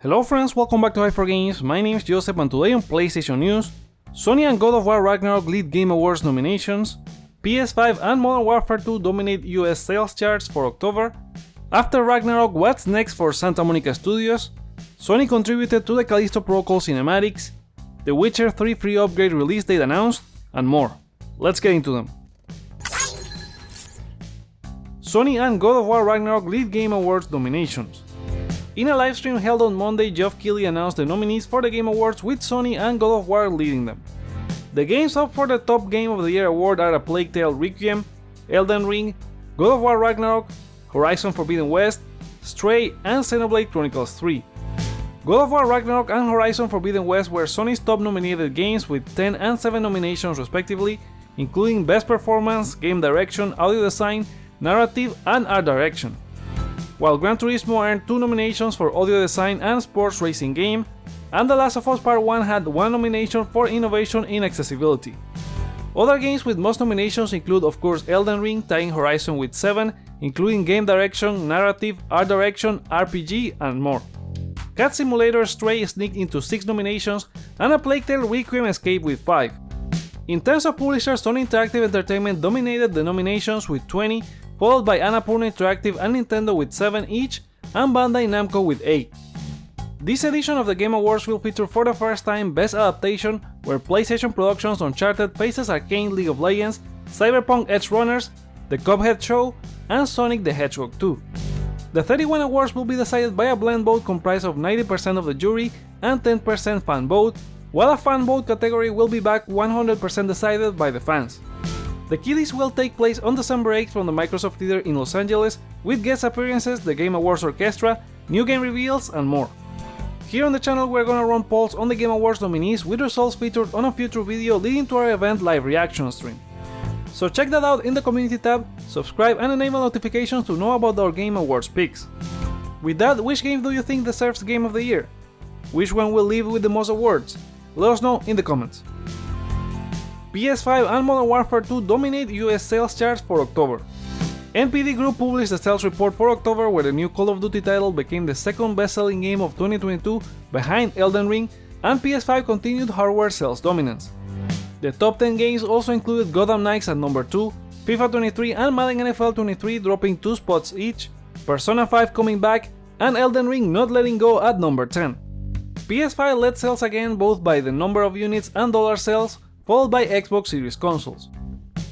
Hello friends, welcome back to Hyper Games. My name is Joseph and today on PlayStation News, Sony and God of War Ragnarok lead Game Awards nominations, PS5 and Modern Warfare 2 dominate US sales charts for October, after Ragnarok what's next for Santa Monica Studios, Sony contributed to the Callisto Protocol cinematics, The Witcher 3 free upgrade release date announced, and more. Let's get into them. Sony and God of War Ragnarok lead Game Awards nominations. In a livestream held on Monday, Geoff Keighley announced the nominees for the Game Awards with Sony and God of War leading them. The games up for the top Game of the Year award are A Plague Tale Requiem, Elden Ring, God of War Ragnarok, Horizon Forbidden West, Stray, and Xenoblade Chronicles 3. God of War Ragnarok and Horizon Forbidden West were Sony's top nominated games with 10 and 7 nominations respectively, including Best Performance, Game Direction, Audio Design, Narrative, and Art Direction. While Gran Turismo earned 2 nominations for Audio Design and Sports Racing Game, and The Last of Us Part 1 had 1 nomination for Innovation in Accessibility. Other games with most nominations include of course Elden Ring, tying Horizon with 7, including Game Direction, Narrative, Art Direction, RPG, and more. Cat Simulator Stray sneaked into 6 nominations, and A Plague Tale Requiem escaped with 5. In terms of publishers, Sony Interactive Entertainment dominated the nominations with 20, followed by Annapurna Interactive and Nintendo with 7 each, and Bandai Namco with 8. This edition of the Game Awards will feature for the first time Best Adaptation, where PlayStation Productions' Uncharted faces Arcane League of Legends, Cyberpunk Edge Runners, The Cuphead Show, and Sonic the Hedgehog 2. The 31 awards will be decided by a blind vote comprised of 90% of the jury and 10% fan vote, while a fan vote category will be back 100% decided by the fans. The Kiddies will take place on December 8th from the Microsoft Theater in Los Angeles, with guest appearances, the Game Awards Orchestra, new game reveals, and more. Here on the channel we're gonna run polls on the Game Awards nominees with results featured on a future video leading to our event live reaction stream. So check that out in the community tab, subscribe and enable notifications to know about our Game Awards picks. With that, which game do you think deserves Game of the Year? Which one will leave with the most awards? Let us know in the comments. PS5 and Modern Warfare 2 dominate US sales charts for October. NPD Group published a sales report for October where the new Call of Duty title became the second best-selling game of 2022 behind Elden Ring, and PS5 continued hardware sales dominance. The top 10 games also included Gotham Knights at number 2, FIFA 23 and Madden NFL 23 dropping 2 spots each, Persona 5 coming back, and Elden Ring not letting go at number 10. PS5 led sales again both by the number of units and dollar sales, followed by Xbox Series consoles.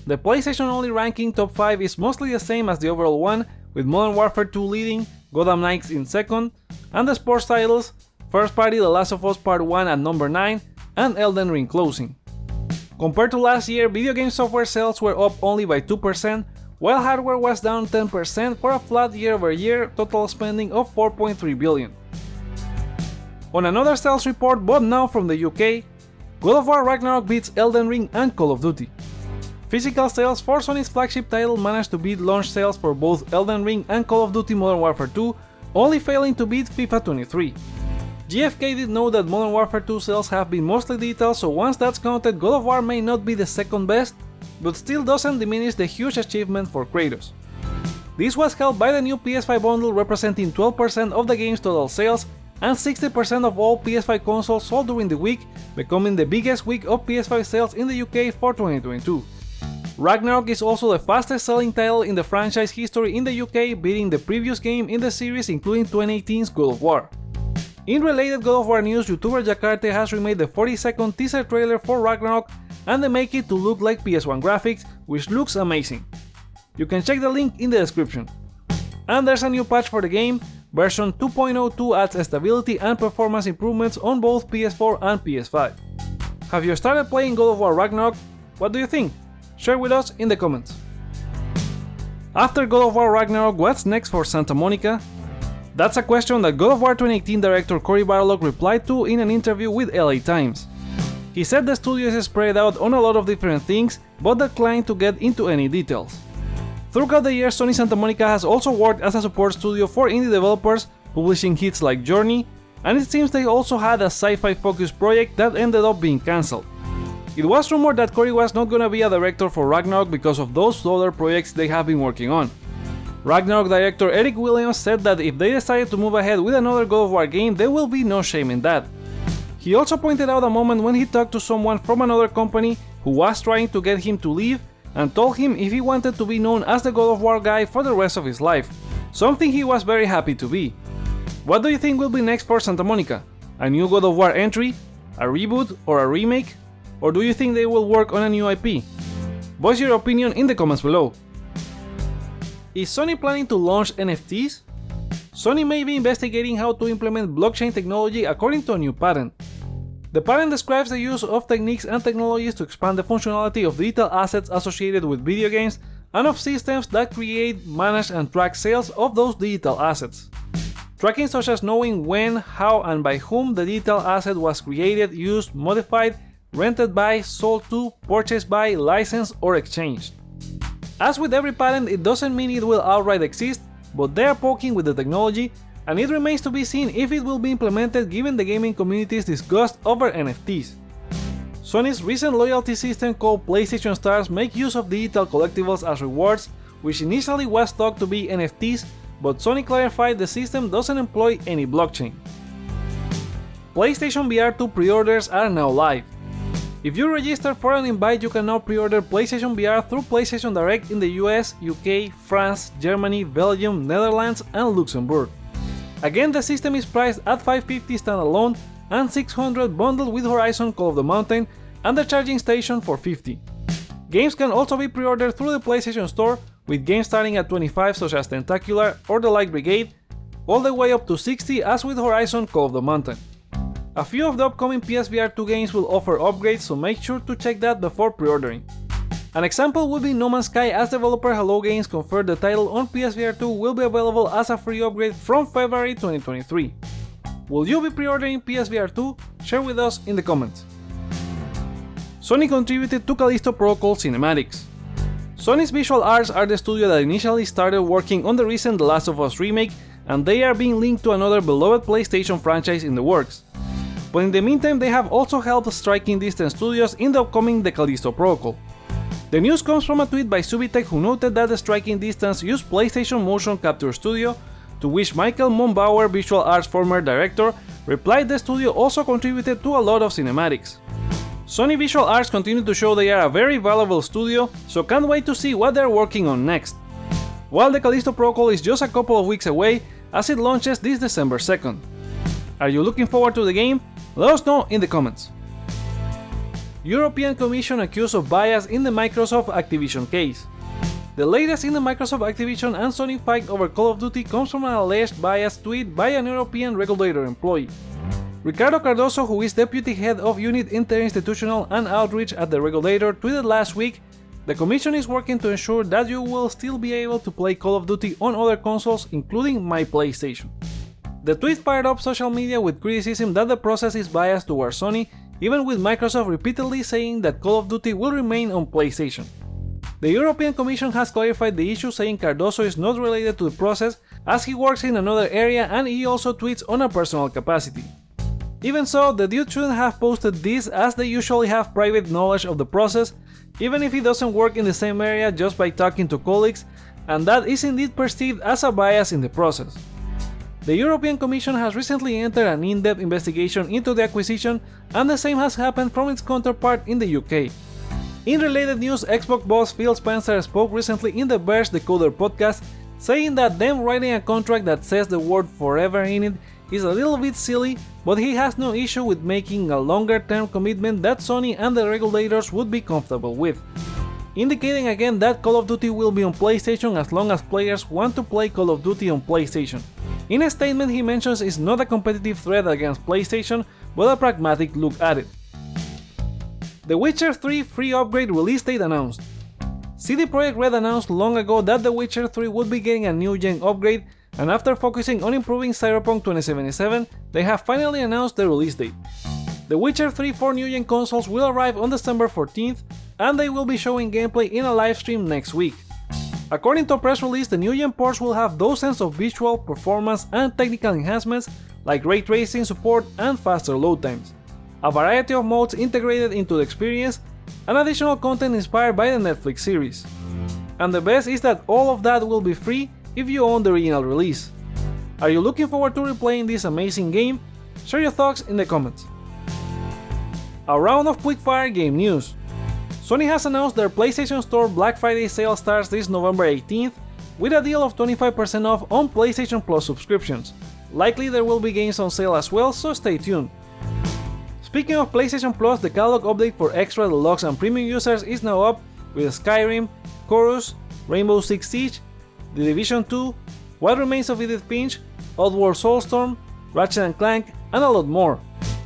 The PlayStation-only ranking top 5 is mostly the same as the overall one, with Modern Warfare 2 leading, Gotham Knights in second, and the sports titles, first party The Last of Us Part 1 at number 9, and Elden Ring closing. Compared to last year, video game software sales were up only by 2%, while hardware was down 10% for a flat year-over-year total spending of $4.3 billion. On another sales report, but now from the UK, God of War Ragnarok beats Elden Ring and Call of Duty. Physical sales for Sony's flagship title managed to beat launch sales for both Elden Ring and Call of Duty Modern Warfare 2, only failing to beat FIFA 23. GFK did note that Modern Warfare 2 sales have been mostly detailed, so once that's counted, God of War may not be the second best, but still doesn't diminish the huge achievement for Kratos. This was helped by the new PS5 bundle representing 12% of the game's total sales, and 60% of all PS5 consoles sold during the week, becoming the biggest week of PS5 sales in the UK for 2022. Ragnarok is also the fastest selling title in the franchise history in the UK, beating the previous game in the series, including 2018's God of War. In related God of War news, YouTuber Jakarta has remade the 40-second teaser trailer for Ragnarok, and they make it to look like PS1 graphics, which looks amazing. You can check the link in the description. And there's a new patch for the game. Version 2.02 adds stability and performance improvements on both PS4 and PS5. Have you started playing God of War Ragnarok? What do you think? Share with us in the comments. After God of War Ragnarok, what's next for Santa Monica? That's a question that God of War 2018 director Cory Barlog replied to in an interview with LA Times. He said the studio is spread out on a lot of different things, but declined to get into any details. Throughout the years, Sony Santa Monica has also worked as a support studio for indie developers, publishing hits like Journey, and it seems they also had a sci-fi focused project that ended up being cancelled. It was rumored that Cory was not gonna be a director for Ragnarok because of those other projects they have been working on. Ragnarok director Eric Williams said that if they decided to move ahead with another God of War game, there will be no shame in that. He also pointed out a moment when he talked to someone from another company who was trying to get him to leave and told him if he wanted to be known as the God of War guy for the rest of his life, something he was very happy to be. What do you think will be next for Santa Monica? A new God of War entry? A reboot or a remake? Or do you think they will work on a new IP? Voice your opinion in the comments below. Is Sony planning to launch NFTs? Sony may be investigating how to implement blockchain technology according to a new patent. The patent describes the use of techniques and technologies to expand the functionality of digital assets associated with video games and of systems that create, manage, and track sales of those digital assets. Tracking such as knowing when, how, and by whom the digital asset was created, used, modified, rented by, sold to, purchased by, licensed, or exchanged. As with every patent, it doesn't mean it will outright exist, but they are poking with the technology, and it remains to be seen if it will be implemented given the gaming community's disgust over NFTs. Sony's recent loyalty system called PlayStation Stars make use of digital collectibles as rewards, which initially was thought to be NFTs, but Sony clarified the system doesn't employ any blockchain. PlayStation VR2 pre-orders are now live. If you register for an invite, you can now pre-order PlayStation VR through PlayStation Direct in the US, UK, France, Germany, Belgium, Netherlands, and Luxembourg. Again, the system is priced at $550 standalone and $600 bundled with Horizon Call of the Mountain and the charging station for $50. Games can also be pre-ordered through the PlayStation Store, with games starting at $25 such as Tentacular or The Light Brigade, all the way up to $60 as with Horizon Call of the Mountain. A few of the upcoming PSVR 2 games will offer upgrades, so make sure to check that before pre-ordering. An example would be No Man's Sky, as developer Hello Games confirmed the title on PSVR 2 will be available as a free upgrade from February 2023. Will you be pre-ordering PSVR 2? Share with us in the comments. Sony contributed to Callisto Protocol cinematics. Sony's Visual Arts are the studio that initially started working on the recent The Last of Us remake, and they are being linked to another beloved PlayStation franchise in the works. But in the meantime, they have also helped Striking Distance Studios in the upcoming The Callisto Protocol. The news comes from a tweet by Subitech, who noted that the Striking Distance used PlayStation Motion Capture Studio, to which Michael Monbauer, Visual Arts former director, replied the studio also contributed to a lot of cinematics. Sony Visual Arts continue to show they are a very valuable studio, so can't wait to see what they're working on next. While the Callisto Protocol is just a couple of weeks away, as it launches this December 2nd. Are you looking forward to the game? Let us know in the comments. European Commission accused of bias in the Microsoft Activision case. The latest in the Microsoft Activision and Sony fight over Call of Duty comes from an alleged biased tweet by an European regulator employee. Ricardo Cardoso, who is Deputy Head of Unit Interinstitutional and Outreach at the regulator, tweeted last week, "The Commission is working to ensure that you will still be able to play Call of Duty on other consoles, including my PlayStation." The tweet fired up social media with criticism that the process is biased towards Sony, even with Microsoft repeatedly saying that Call of Duty will remain on PlayStation. The European Commission has clarified the issue, saying Cardoso is not related to the process as he works in another area and he also tweets on a personal capacity. Even so, the dude shouldn't have posted this, as they usually have private knowledge of the process, even if he doesn't work in the same area, just by talking to colleagues, and that is indeed perceived as a bias in the process. The European Commission has recently entered an in-depth investigation into the acquisition, and the same has happened from its counterpart in the UK. In related news, Xbox boss Phil Spencer spoke recently in the Verge Decoder podcast, saying that them writing a contract that says the word forever in it is a little bit silly, but he has no issue with making a longer-term commitment that Sony and the regulators would be comfortable with. Indicating again that Call of Duty will be on PlayStation as long as players want to play Call of Duty on PlayStation. In a statement, he mentions it's not a competitive threat against PlayStation, but a pragmatic look at it. The Witcher 3 free upgrade release date announced. CD Projekt Red announced long ago that The Witcher 3 would be getting a new-gen upgrade, and after focusing on improving Cyberpunk 2077, they have finally announced the release date. The Witcher 3 for new-gen consoles will arrive on December 14th, and they will be showing gameplay in a livestream next week. According to a press release, the new-gen ports will have dozens of visual, performance, and technical enhancements like ray tracing support and faster load times, a variety of modes integrated into the experience, and additional content inspired by the Netflix series. And the best is that all of that will be free if you own the original release. Are you looking forward to replaying this amazing game? Share your thoughts in the comments. A round of quickfire game news. Sony has announced their PlayStation Store Black Friday sale starts this November 18th with a deal of 25% off on PlayStation Plus subscriptions. Likely there will be games on sale as well, so stay tuned. Speaking of PlayStation Plus, the catalog update for Extra, Deluxe and Premium users is now up with Skyrim, Chorus, Rainbow Six Siege, The Division 2, What Remains of Edith Finch, Oddworld Soulstorm, Ratchet & Clank, and a lot more.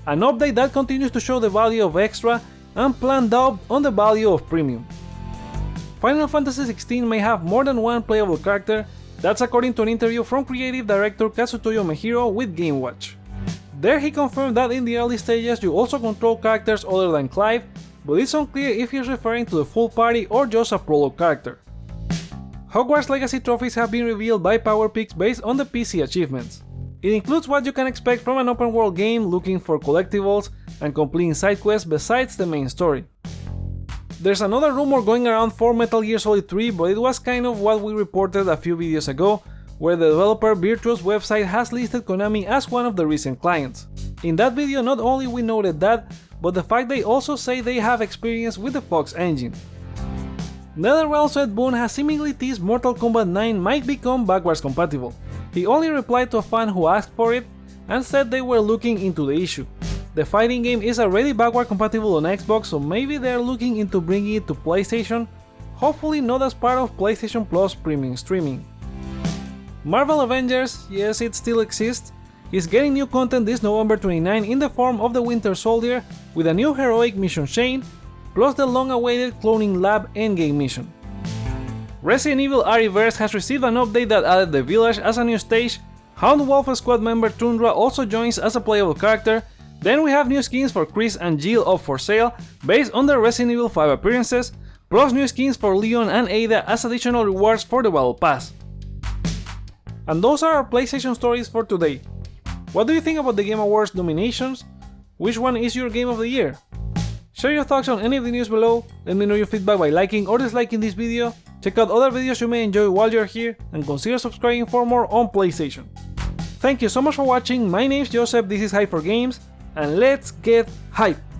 An update that continues to show the value of Extra and planned doubt on the value of Premium. Final Fantasy XVI may have more than one playable character, that's according to an interview from creative director Kazutoyo Mehiro with GameWatch. There he confirmed that in the early stages you also control characters other than Clive, but it's unclear if he's referring to the full party or just a prologue character. Hogwarts Legacy trophies have been revealed by PowerPix based on the PC achievements. It includes what you can expect from an open world game looking for collectibles and completing side quests besides the main story. There's another rumor going around for Metal Gear Solid 3, but it was kind of what we reported a few videos ago, where the developer Virtuo's website has listed Konami as one of the recent clients. In that video not only we noted that, but the fact they also say they have experience with the Fox engine. NetherRealm's Ed Boon has seemingly teased Mortal Kombat 9 might become backwards compatible. He only replied to a fan who asked for it and said they were looking into the issue. The fighting game is already backward compatible on Xbox, so maybe they're looking into bringing it to PlayStation, hopefully not as part of PlayStation Plus premium streaming. Marvel Avengers, yes it still exists, is getting new content this November 29 in the form of the Winter Soldier with a new heroic mission chain, plus the long-awaited Cloning Lab endgame mission. Resident Evil RE-verse has received an update that added the village as a new stage, Hound Wolf Squad member Tundra also joins as a playable character, then we have new skins for Chris and Jill up for sale based on their Resident Evil 5 appearances, plus new skins for Leon and Ada as additional rewards for the Battle Pass. And those are our PlayStation stories for today. What do you think about the Game Awards nominations? Which one is your game of the year? Share your thoughts on any of the news below, let me know your feedback by liking or disliking this video, check out other videos you may enjoy while you're here, and consider subscribing for more on PlayStation. Thank you so much for watching, my name is Joseph, this is Hype for Games, and let's get hype!